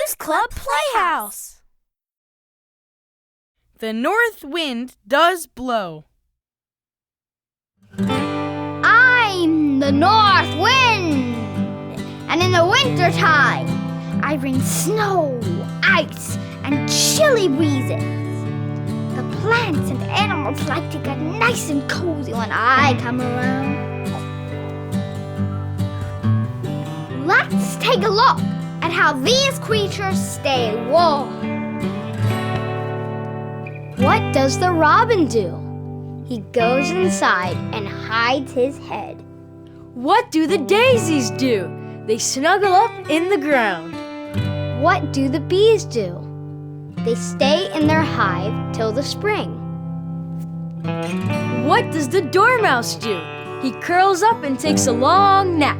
Goose Club Playhouse. The north wind does blow. I'm the north wind, and in the wintertime I bring snow, ice, and chilly breezes. The plants and animals like to get nice and cozy when I come around. Let's take a look at how these creatures stay warm. What does the robin do? He goes inside and hides his head. What do the daisies do? They snuggle up in the ground. What do the bees do? They stay in their hive till the spring. What does the dormouse do? He curls up and takes a long nap.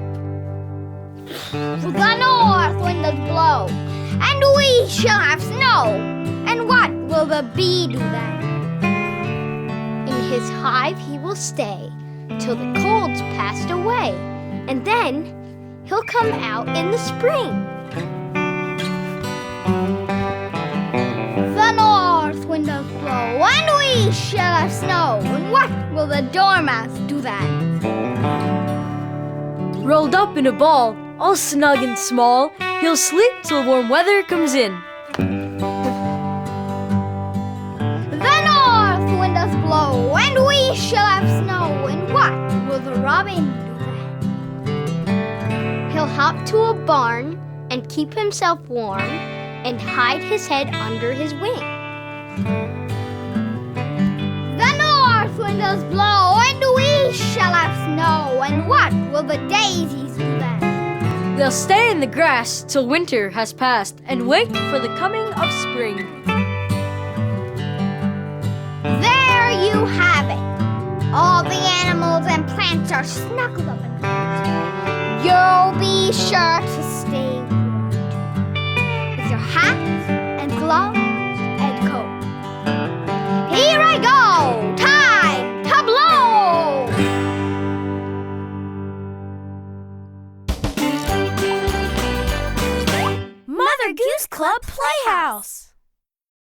The north wind does blow, and we shall have snow. And what will the bee do then? In his hive he will stay till the cold's passed away, and then he'll come out in the spring. The north wind does blow, and we shall have snow. And what will the dormouse do then? Rolled up in a ball, all snug and small, he'll sleep till warm weather comes in. The north wind does blow, and we shall have snow. And what will the robin do then? He'll hop to a barn and keep himself warm and hide his head under his wing. The north wind does blow, and we shall have snow. And what will the daisies do then? They'll stay in the grass till winter has passed and wait for the coming of spring. There you have it. All the animals and plants are snuggled up in close. You'll be sure to stay warm with your hats and gloves and coat. Here I go! Time to blow! Mother Goose Club Playhouse.